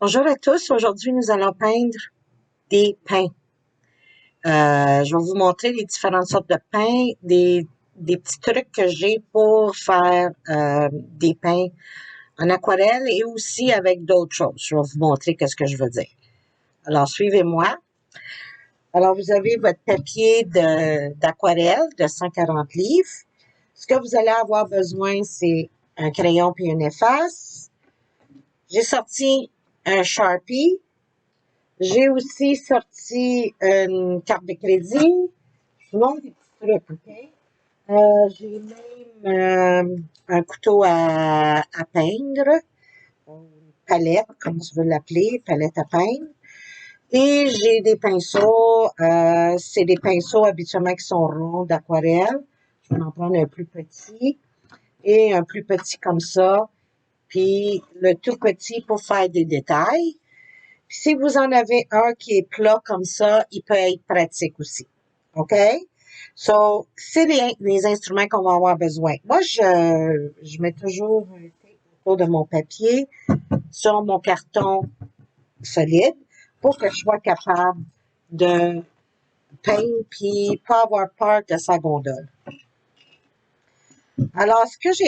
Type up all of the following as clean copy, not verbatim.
Bonjour à tous. Aujourd'hui, nous allons peindre des pins. Je vais vous montrer les différentes sortes de pins, des petits trucs que j'ai pour faire des pins en aquarelle et aussi avec d'autres choses. Je vais vous montrer qu'est-ce que je veux dire. Alors, suivez-moi. Alors, vous avez votre papier d'aquarelle de 140 livres. Ce que vous allez avoir besoin, c'est un crayon puis une efface. J'ai sorti un Sharpie. J'ai aussi sorti une carte de crédit. Je vous montre des petits trucs, OK? J'ai même un couteau à peindre, une palette, comme tu veux l'appeler, palette à peindre. Et j'ai des pinceaux, c'est des pinceaux habituellement qui sont ronds d'aquarelle. Je vais en prendre un plus petit et un plus petit comme ça. Puis le tout petit pour faire des détails. Puis si vous en avez un qui est plat comme ça, il peut être pratique aussi. OK? So, c'est les instruments qu'on va avoir besoin. Moi, je mets toujours un tape autour de mon papier sur mon carton solide pour que je sois capable de peindre puis pas avoir peur de sa gondole. Alors, ce que je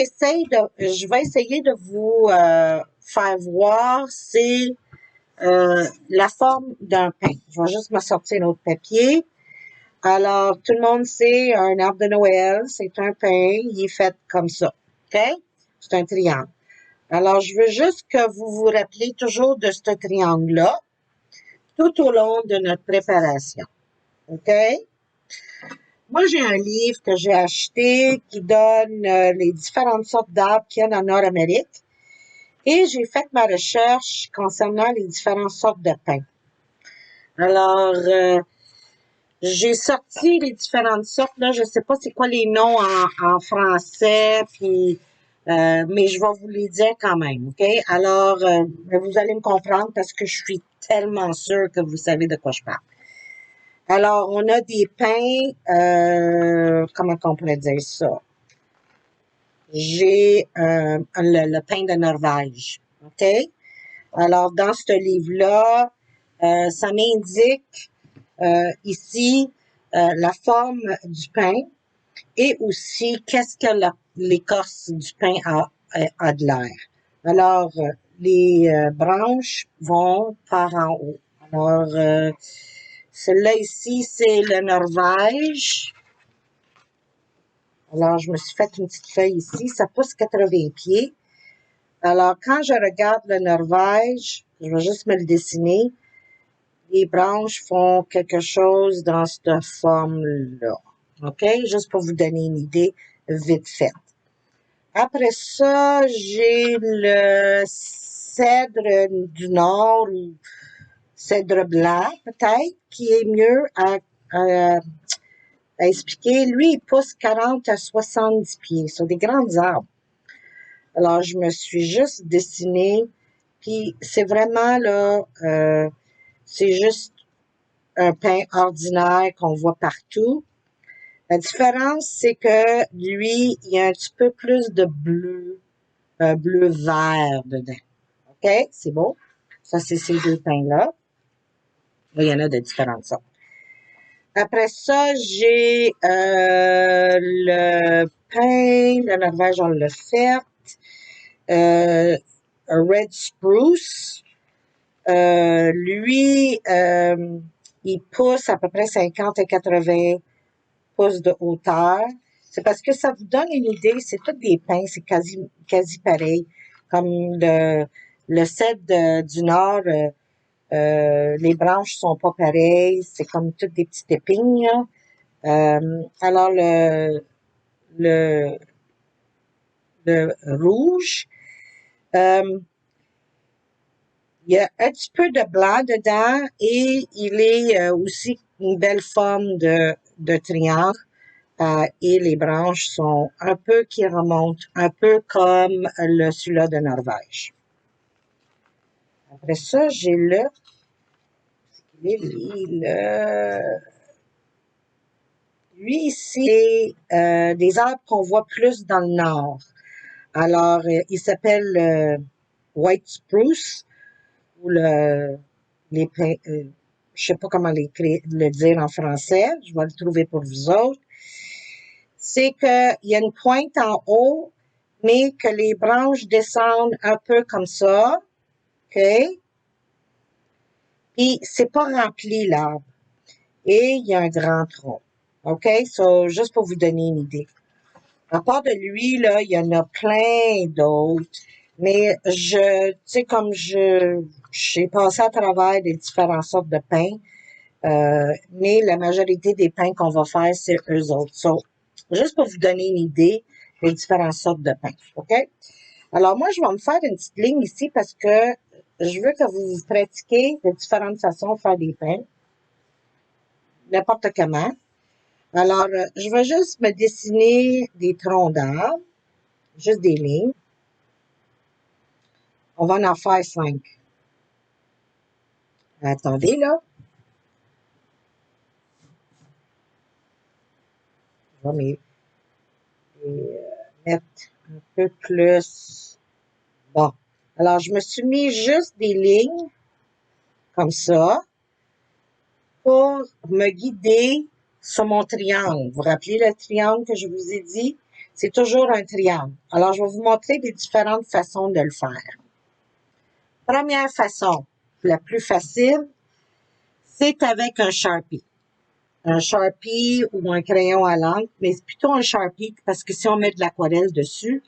vais essayer de vous faire voir, c'est la forme d'un pain. Je vais juste me sortir un autre papier. Alors, tout le monde sait, un arbre de Noël, c'est un pain, il est fait comme ça. OK? C'est un triangle. Alors, je veux juste que vous vous rappeliez toujours de ce triangle-là tout au long de notre préparation. OK? Moi, j'ai un livre que j'ai acheté qui donne les différentes sortes d'arbres qu'il y a en Nord-Amérique. Et j'ai fait ma recherche concernant les différentes sortes de pins. Alors, j'ai sorti les différentes sortes, là, je sais pas c'est quoi les noms en français, puis mais je vais vous les dire quand même, OK? Alors, vous allez me comprendre parce que je suis tellement sûre que vous savez de quoi je parle. Alors, on a des pins, comment on pourrait dire ça? J'ai le pin de Norvège, OK? Alors, dans ce livre-là, ça m'indique ici la forme du pain et aussi qu'est-ce que l'écorce du pain a de l'air. Alors, les branches vont par en haut. Alors, celle-là ici, c'est le Norvège. Alors, je me suis fait une petite feuille ici. Ça pousse 80 pieds. Alors, quand je regarde le Norvège, je vais juste me le dessiner. Les branches font quelque chose dans cette forme-là. OK? Juste pour vous donner une idée vite faite. Après ça, j'ai le cèdre du Nord ou cèdre blanc, peut-être, qui est mieux à expliquer. Lui, il pousse 40 à 70 pieds. Ce sont des grands arbres. Alors, je me suis juste dessinée. Puis, c'est vraiment là, c'est juste un pain ordinaire qu'on voit partout. La différence, c'est que lui, il y a un petit peu plus de bleu, un bleu vert dedans. OK? C'est beau? Ça, c'est ces deux pains-là. Là, il y en a de différentes sortes. Après ça, j'ai le pain de Norvège, on l'a fait. Red Spruce. Lui, il pousse à peu près 50 à 80 pouces de hauteur. C'est parce que ça vous donne une idée, c'est tous des pins, c'est quasi pareil. Comme le cèdre du Nord, les branches sont pas pareilles, c'est comme toutes des petites épines. Alors le, le rouge, il y a un petit peu de blanc dedans et il est aussi une belle forme de triangle. Et les branches sont un peu qui remontent, un peu comme celui-là de Norvège. Après ça, j'ai lui ici, c'est des arbres qu'on voit plus dans le nord. Alors, il s'appelle White Spruce. ou les pains, je sais pas comment le dire en français, je vais le trouver pour vous autres. C'est qu'il y a une pointe en haut, mais que les branches descendent un peu comme ça, OK? Puis c'est pas rempli l'arbre. Et il y a un grand tronc. OK? So, juste pour vous donner une idée. À part de lui, là, il y en a plein d'autres. Mais tu sais, comme j'ai passé à travers des différentes sortes de pains, mais la majorité des pains qu'on va faire, c'est eux autres. So, juste pour vous donner une idée des différentes sortes de pains. OK? Alors, moi, je vais me faire une petite ligne ici parce que je veux que vous pratiquiez de différentes façons de faire des pains. N'importe comment. Alors, je vais juste me dessiner des troncs d'arbres, juste des lignes. On va en faire 5. Attendez, là. Je vais mettre un peu plus. Bon. Alors, je me suis mis juste des lignes, comme ça, pour me guider sur mon triangle. Vous vous rappelez le triangle que je vous ai dit? C'est toujours un triangle. Alors, je vais vous montrer des différentes façons de le faire. Première façon, la plus facile, c'est avec un Sharpie. Un Sharpie ou un crayon à l'encre, mais c'est plutôt un Sharpie parce que si on met de l'aquarelle dessus,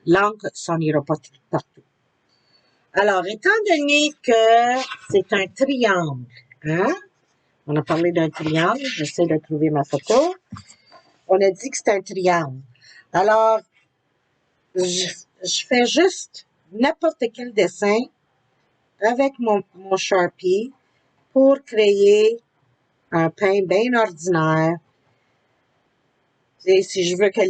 l'encre s'en ira pas partout. Alors, étant donné que c'est un triangle, hein? On a parlé d'un triangle, j'essaie de trouver ma photo. On a dit que c'est un triangle. Alors, je fais juste n'importe quel dessin avec mon Sharpie pour créer un pain bien ordinaire. Et si je veux que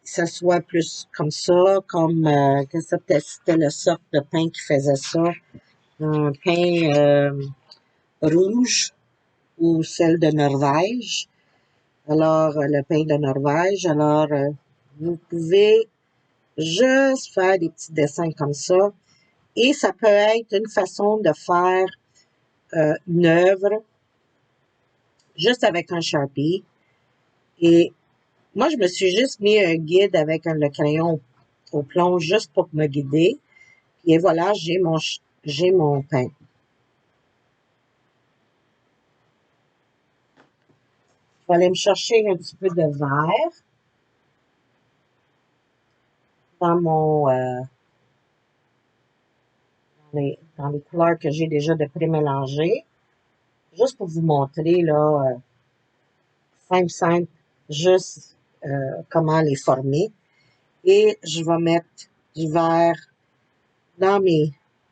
ça soit plus comme ça, comme que c'était le sorte de pain qui faisait ça, un pain rouge ou celle de Norvège. Alors, le pain de Norvège. Alors, vous pouvez juste faire des petits dessins comme ça. Et ça peut être une façon de faire une œuvre juste avec un Sharpie. Et moi, je me suis juste mis un guide avec le crayon au plomb juste pour me guider. Et voilà, j'ai mon pain. Je vais aller me chercher un petit peu de vert dans dans les couleurs que j'ai déjà de pré-mélangées. Juste pour vous montrer, là, simple, juste comment les former. Et je vais mettre du vert dans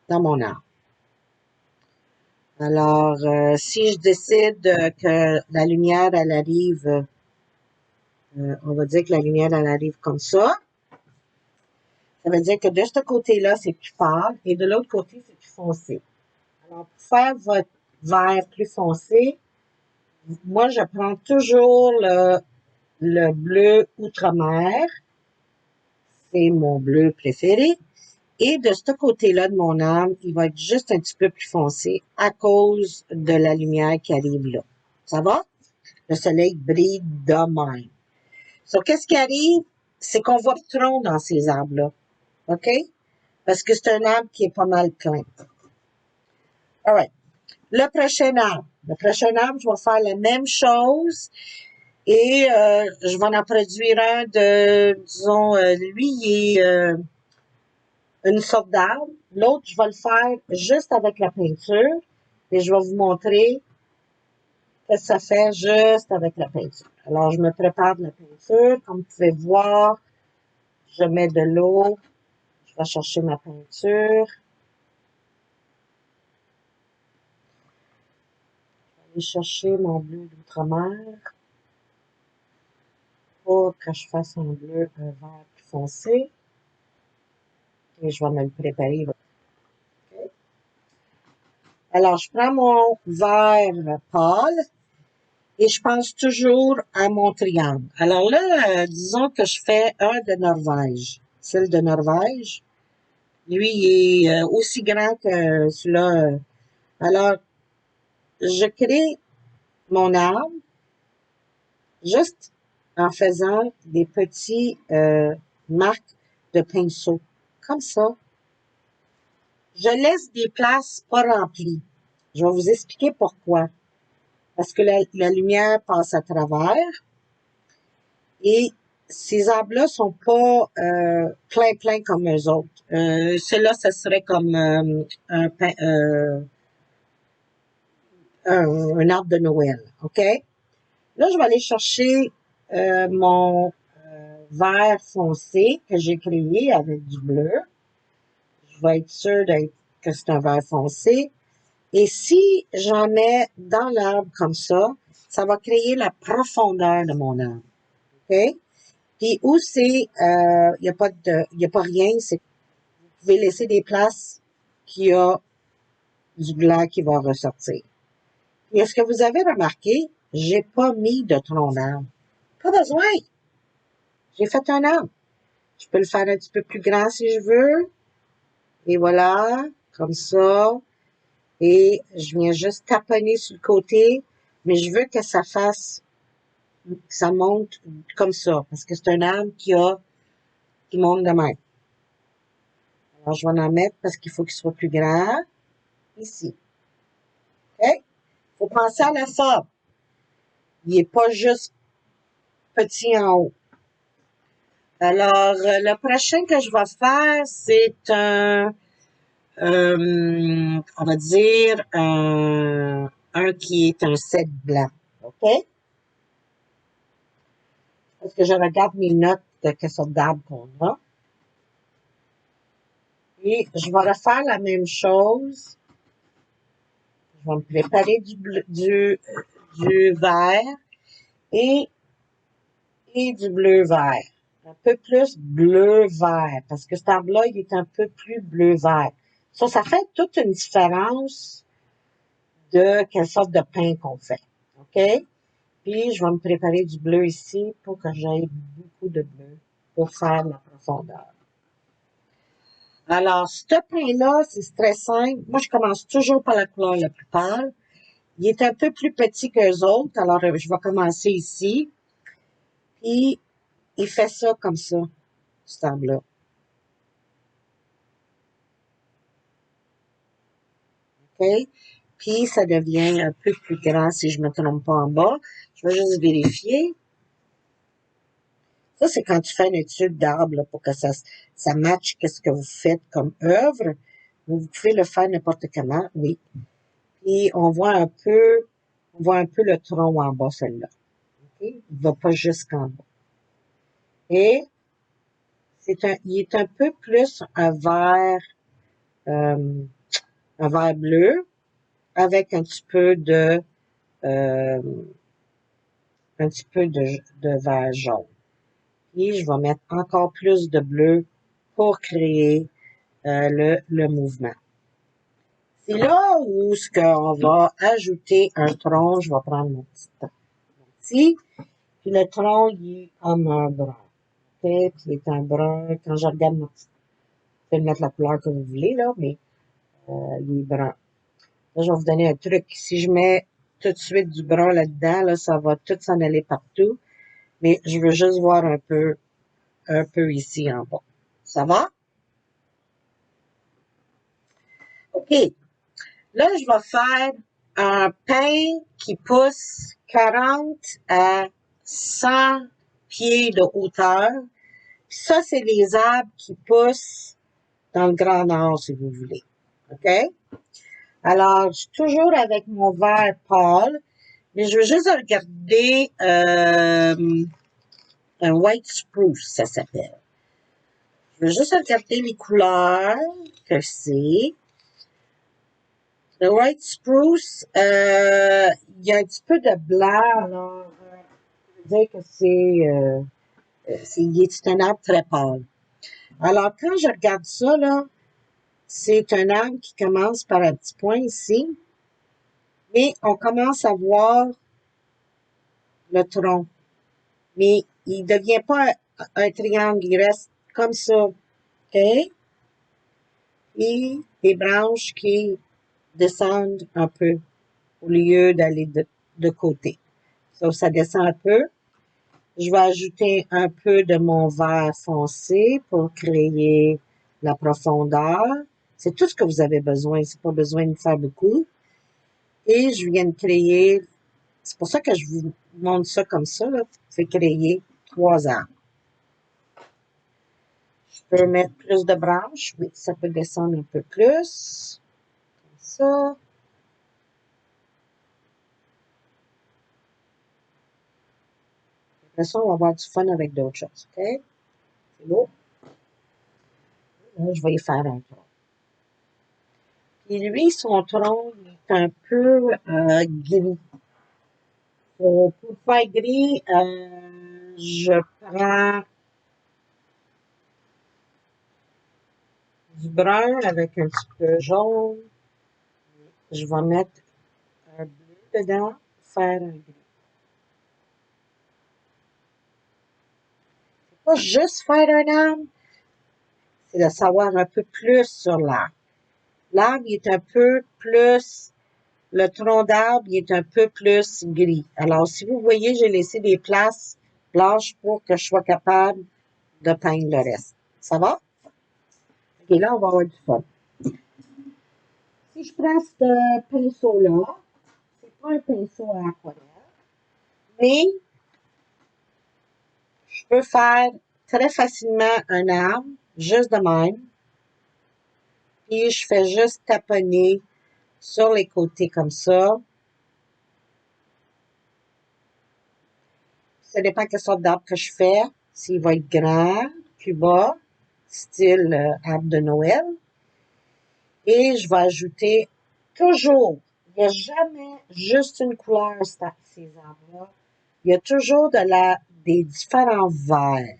mon arbre. Alors, si je décide que la lumière, elle arrive, on va dire que la lumière, elle arrive comme ça. Ça veut dire que de ce côté-là, c'est plus pâle et de l'autre côté, c'est plus foncé. Alors, pour faire votre vert plus foncé, moi, je prends toujours le bleu outre-mer. C'est mon bleu préféré. Et de ce côté-là de mon arbre, il va être juste un petit peu plus foncé à cause de la lumière qui arrive là. Ça va? Le soleil brille de même. So, qu'est-ce qui arrive? C'est qu'on voit le tronc dans ces arbres-là. OK? Parce que c'est un arbre qui est pas mal plein. Alright. Le prochain arbre. Le prochain arbre, je vais faire la même chose. Et je vais en produire un de, disons, lui, il est une sorte d'arbre. L'autre, je vais le faire juste avec la peinture. Et je vais vous montrer que ça fait juste avec la peinture. Alors, je me prépare de la peinture. Comme vous pouvez voir, je mets de l'eau. Je vais chercher ma peinture. Je vais aller chercher mon bleu d'outre-mer pour que je fasse un bleu, un vert plus foncé. Et je vais me le préparer. Okay. Alors, je prends mon vert pâle et je pense toujours à mon triangle. Alors là, disons que je fais un de Norvège. Celle de Norvège. Lui, il est aussi grand que celui-là. Alors, je crée mon arbre juste en faisant des petits marques de pinceau. Comme ça. Je laisse des places pas remplies. Je vais vous expliquer pourquoi. Parce que la lumière passe à travers et ces arbres-là sont pas plein comme eux autres. Ceux-là, ce serait comme un arbre de Noël. OK? Là, je vais aller chercher mon vert foncé que j'ai créé avec du bleu. Je vais être sûre que c'est un vert foncé. Et si j'en mets dans l'arbre comme ça va créer la profondeur de mon arbre. OK? Puis où c'est, y a pas rien, c'est que vous pouvez laisser des places qui a du blanc qui va ressortir. Et est-ce que vous avez remarqué, j'ai pas mis de tronc d'arbre. Pas besoin. J'ai fait un arbre. Je peux le faire un petit peu plus grand si je veux. Et voilà, comme ça. Et je viens juste taponner sur le côté, mais je veux que ça fasse, que ça monte comme ça, parce que c'est un arbre qui monte de même. Alors, je vais en mettre parce qu'il faut qu'il soit plus grand, ici. OK? Faut penser à la forme. Il est pas juste petit en haut. Alors, le prochain que je vais faire, c'est on va dire, un qui est un cèdre blanc. OK? Parce que je regarde mes notes de quelle sorte d'arbre qu'on a. Et je vais refaire la même chose. Je vais me préparer du vert et, et du bleu-vert. Un peu plus bleu-vert, parce que cet arbre-là, il est un peu plus bleu-vert. Ça fait toute une différence de quelle sorte de pain qu'on fait. OK? Puis, je vais me préparer du bleu ici pour que j'aie beaucoup de bleu pour faire la profondeur. Alors, ce pain-là, c'est très simple. Moi, je commence toujours par la couleur la plus pâle. Il est un peu plus petit qu'eux autres, alors je vais commencer ici. Puis, il fait ça comme ça, cet arbre-là. OK? Puis, ça devient un peu plus grand si je ne me trompe pas en bas. Je vais juste vérifier. Ça, c'est quand tu fais une étude d'arbre, pour que ça matche ce que vous faites comme œuvre. Vous pouvez le faire n'importe comment, oui. Puis, on voit un peu le tronc en bas, celle-là. Okay? Il ne va pas jusqu'en bas. Et il est un peu plus euh, un vert bleu avec euh, un petit peu de vert jaune. Et je vais mettre encore plus de bleu pour créer le mouvement. C'est là où ce qu'on va ajouter un tronc. Je vais prendre mon petit. Puis le tronc, il est comme un brun. Okay? Puis il est un brun. Quand je regarde mon petit, vous pouvez mettre la couleur que vous voulez, là, mais il est brun. Là, je vais vous donner un truc. Si je mets tout de suite du brun là-dedans, là, ça va tout s'en aller partout. Mais je veux juste voir un peu ici en bas. Ça va? OK. Là, je vais faire un pain qui pousse 40 à 100 pieds de hauteur. Puis ça, c'est les arbres qui poussent dans le Grand Nord, si vous voulez. OK? Alors, je suis toujours avec mon vert pâle, mais je veux juste regarder un white spruce, ça s'appelle. Je veux juste regarder les couleurs que c'est. Le white spruce, il y a un petit peu de blanc, alors je veux dire que c'est un arbre très pâle. Alors, quand je regarde ça, là, c'est un arbre qui commence par un petit point ici, mais on commence à voir le tronc. Mais il ne devient pas un triangle, il reste comme ça. OK? et des branches qui descendent un peu au lieu d'aller de côté. Ça descend un peu. Je vais ajouter un peu de mon vert foncé pour créer la profondeur. C'est tout ce que vous avez besoin. C'est pas besoin de faire beaucoup. Et je viens de créer, c'est pour ça que je vous montre ça comme ça, là. C'est créer 3 arbres. Je peux mettre plus de branches. Oui, ça peut descendre un peu plus. Comme ça. Après ça, on va avoir du fun avec d'autres choses, OK? C'est beau. Là, je vais y faire un tronc. Et lui, son tronc, il est un peu gris. Pour faire gris, je prends du brun avec un petit peu jaune. Je vais mettre un bleu dedans, faire un gris. C'est pas juste faire un arbre, c'est de savoir un peu plus sur l'arbre. L'arbre, il est un peu plus, le tronc d'arbre, il est un peu plus gris. Alors, si vous voyez, j'ai laissé des places blanches pour que je sois capable de peindre le reste. Ça va? Et là, on va avoir du fun. Si je prends ce pinceau-là, c'est pas un pinceau à aquarelle, mais je peux faire très facilement un arbre, juste de même. Puis je fais juste taponner sur les côtés comme ça. Ça dépend quelle sorte d'arbre que je fais. S'il va être grand, plus bas, style arbre de Noël. Et je vais ajouter toujours, il n'y a jamais juste une couleur ces arbres-là. Il y a toujours des différents verts.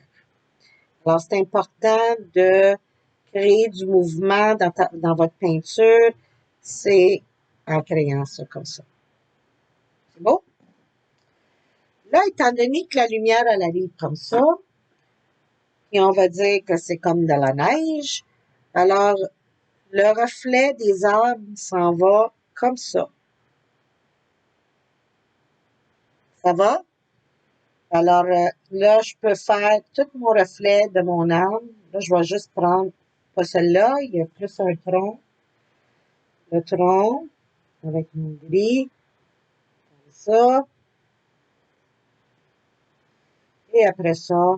Alors, c'est important de créer du mouvement dans votre peinture. C'est en créant ça comme ça. C'est beau? Là, étant donné que la lumière, elle arrive comme ça, et on va dire que c'est comme de la neige, alors le reflet des arbres s'en va comme ça. Ça va? Alors là, je peux faire tout mon reflet de mon arbre. Là, je vais juste prendre, pas celle-là, il y a plus un tronc. Le tronc avec mon gris, comme ça. Et après ça,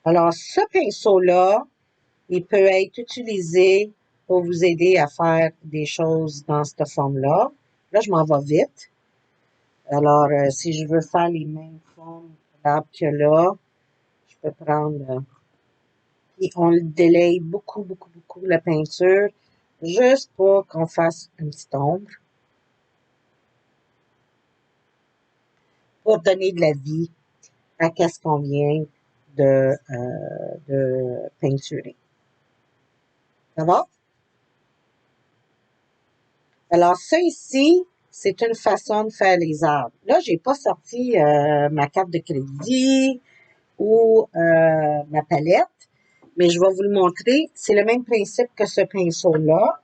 alors ce pinceau-là, il peut être utilisé pour vous aider à faire des choses dans cette forme-là. Là, je m'en vais vite. Alors, si je veux faire les mêmes formes d'arbres que là, je peux prendre, et on délaye beaucoup, beaucoup, beaucoup la peinture, juste pour qu'on fasse une petite ombre, pour donner de la vie à qu'est-ce qu'on vient de peinturer. Ça va? Alors, ça ici, c'est une façon de faire les arbres. Là, j'ai pas sorti ma carte de crédit ou ma palette, mais je vais vous le montrer. C'est le même principe que ce pinceau-là.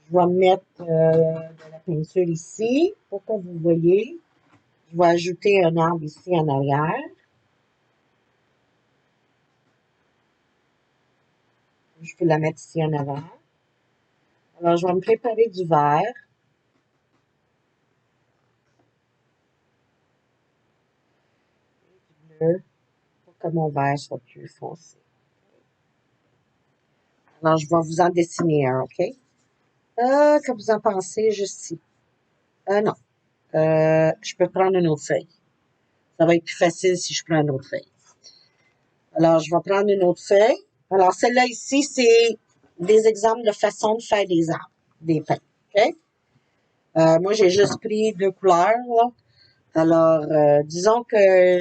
Je vais mettre de la peinture ici pour que vous voyez. Je vais ajouter un arbre ici en arrière. Je peux la mettre ici en avant. Alors, je vais me préparer du vert. Du bleu pour que mon vert soit plus foncé. Alors, je vais vous en dessiner un, OK? Que vous en pensez juste ici? Non. Je peux prendre une autre feuille. Ça va être plus facile si je prends une autre feuille. Alors, je vais prendre une autre feuille. Alors, celle-là ici, c'est des exemples de façon de faire des arbres, des pins. OK? Moi, j'ai juste pris 2 couleurs, là. Alors, disons que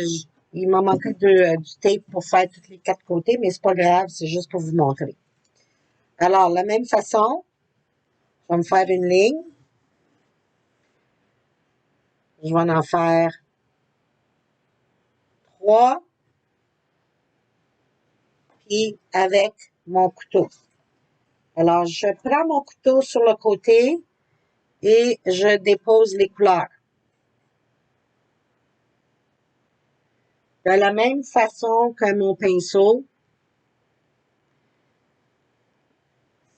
il m'a manqué du tape pour faire tous les 4 côtés, mais c'est pas grave, c'est juste pour vous montrer. Alors, la même façon, je vais me faire une ligne. Je vais en faire 3. et avec mon couteau. Alors, je prends mon couteau sur le côté et je dépose les couleurs. De la même façon que mon pinceau,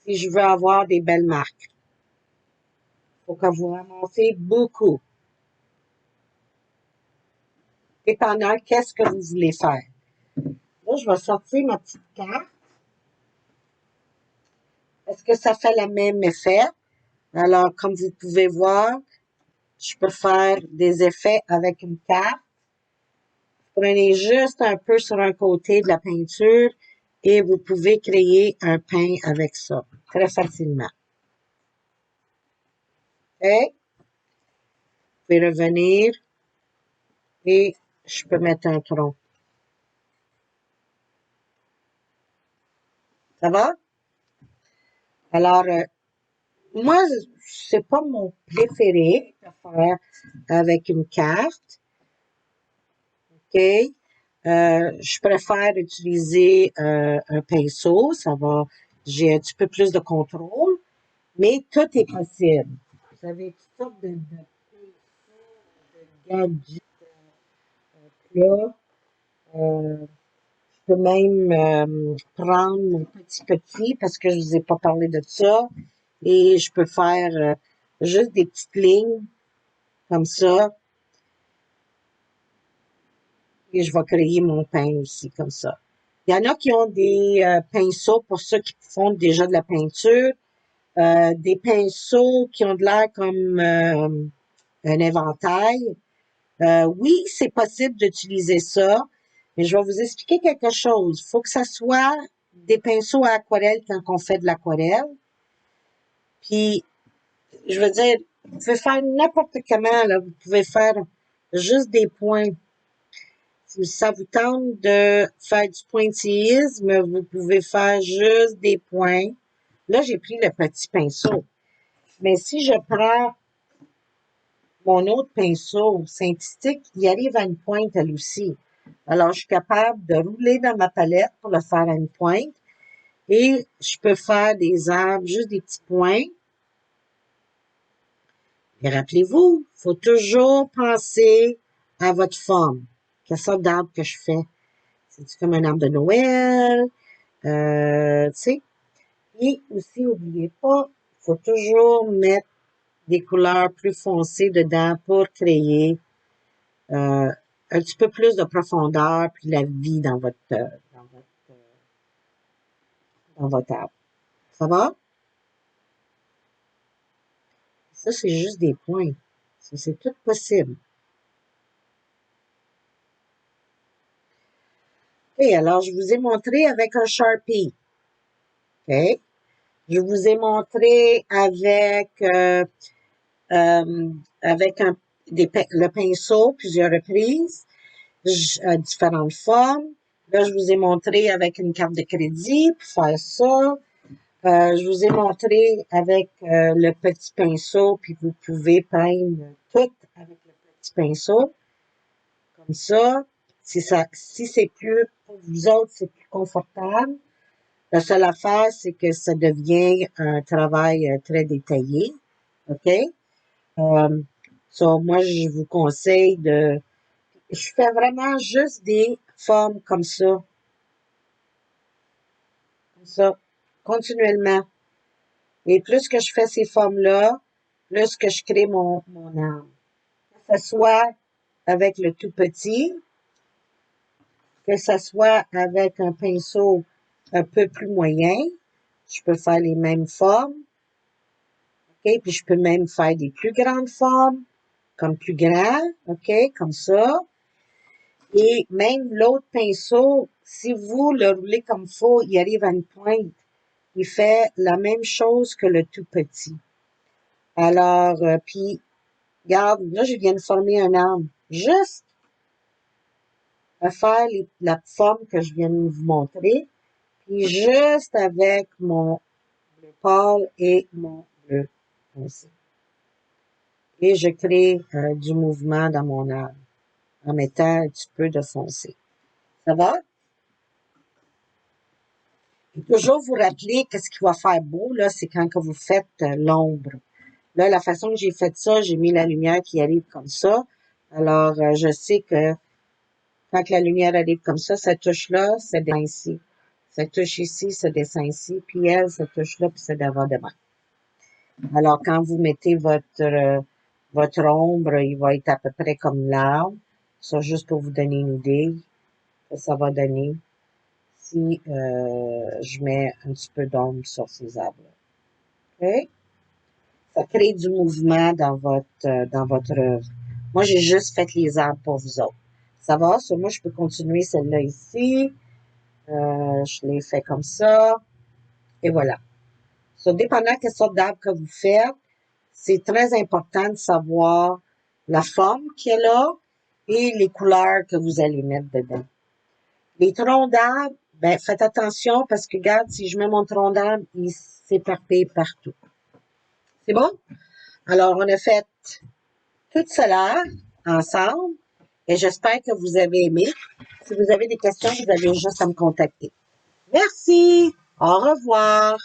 si je veux avoir des belles marques. Il faut que vous ramassez beaucoup. Dépendant qu'est-ce que vous voulez faire. Là, je vais sortir ma petite carte. Est-ce que ça fait le même effet? Alors, comme vous pouvez voir, je peux faire des effets avec une carte. Prenez juste un peu sur un côté de la peinture et vous pouvez créer un pain avec ça, très facilement. OK? Vous pouvez revenir et je peux mettre un tronc. Ça va? Alors, moi, c'est pas mon préféré de faire avec une carte. OK? Je préfère utiliser un pinceau. J'ai un petit peu plus de contrôle, mais tout est possible. Vous avez toutes sortes de gadgets là. Je peux même prendre mon petit parce que je vous ai pas parlé de ça et je peux faire juste des petites lignes comme ça et je vais créer mon pain aussi comme ça. Il y en a qui ont des pinceaux pour ceux qui font déjà de la peinture, des pinceaux qui ont de l'air comme un éventail. Oui, c'est possible d'utiliser ça, mais je vais vous expliquer quelque chose. Il faut que ça soit des pinceaux à aquarelle quand on fait de l'aquarelle. Puis, je veux dire, vous pouvez faire n'importe comment, là. Vous pouvez faire juste des points. Si ça vous tente de faire du pointillisme, vous pouvez faire juste des points. Là, j'ai pris le petit pinceau. Mais si je prends mon autre pinceau synthétique, il arrive à une pointe elle aussi. Alors, je suis capable de rouler dans ma palette pour le faire à une pointe. Et je peux faire des arbres, juste des petits points. Et rappelez-vous, il faut toujours penser à votre forme. Quelle sorte d'arbre que je fais? C'est comme un arbre de Noël? Tu sais. Et aussi, n'oubliez pas, il faut toujours mettre des couleurs plus foncées dedans pour créer un petit peu plus de profondeur puis la vie dans votre arbre. Ça va? Ça, c'est juste des points. Ça, c'est tout possible. Et alors, je vous ai montré avec un Sharpie. OK? Je vous ai montré avec le pinceau plusieurs reprises, différentes formes. Là, je vous ai montré avec une carte de crédit pour faire ça. Je vous ai montré avec le petit pinceau, puis vous pouvez peindre tout avec le petit pinceau, comme ça. Si c'est plus, pour vous autres, c'est plus confortable. La seule affaire, c'est que ça devient un travail très détaillé. OK? Moi, je vous conseille je fais vraiment juste des formes comme ça, continuellement. Et plus que je fais ces formes-là, plus que je crée mon âme. Que ce soit avec le tout petit, que ce soit avec un pinceau un peu plus moyen, je peux faire les mêmes formes. OK? Puis je peux même faire des plus grandes formes, comme plus grand, OK? Comme ça. Et même l'autre pinceau, si vous le roulez comme il faut, il arrive à une pointe. Il fait la même chose que le tout petit. Alors, puis, regarde, là, je viens de former un arbre. Juste à faire la forme que je viens de vous montrer. Puis, juste avec mon bleu pâle et mon bleu foncé. Et je crée du mouvement dans mon arbre en mettant un petit peu de foncé. Ça va? Et toujours vous rappeler qu'est-ce qui va faire beau, là, c'est quand que vous faites l'ombre. Là, la façon que j'ai fait ça, j'ai mis la lumière qui arrive comme ça. Alors, je sais que quand la lumière arrive comme ça touche là, ça descend ici. Ça touche ici, ça descend ici. Puis elle, ça touche là, puis ça va de même. Alors, quand vous mettez votre ombre, il va être à peu près comme l'arbre. Ça, juste pour vous donner une idée, que ça va donner si je mets un petit peu d'ombre sur ces arbres-là. OK? Ça crée du mouvement dans votre œuvre. Moi, j'ai juste fait les arbres pour vous autres. Ça va? So, moi, je peux continuer celle-là ici. Je l'ai fait comme ça. Et voilà. So, dépendant quelle sorte d'arbre que vous faites, c'est très important de savoir la forme qu'il y a là et les couleurs que vous allez mettre dedans. Les troncs d'arbres, ben, faites attention parce que, regarde, si je mets mon tronc d'arbre, il s'éparpille partout. C'est bon? Alors, on a fait tout cela ensemble et j'espère que vous avez aimé. Si vous avez des questions, vous avez juste à me contacter. Merci. Au revoir.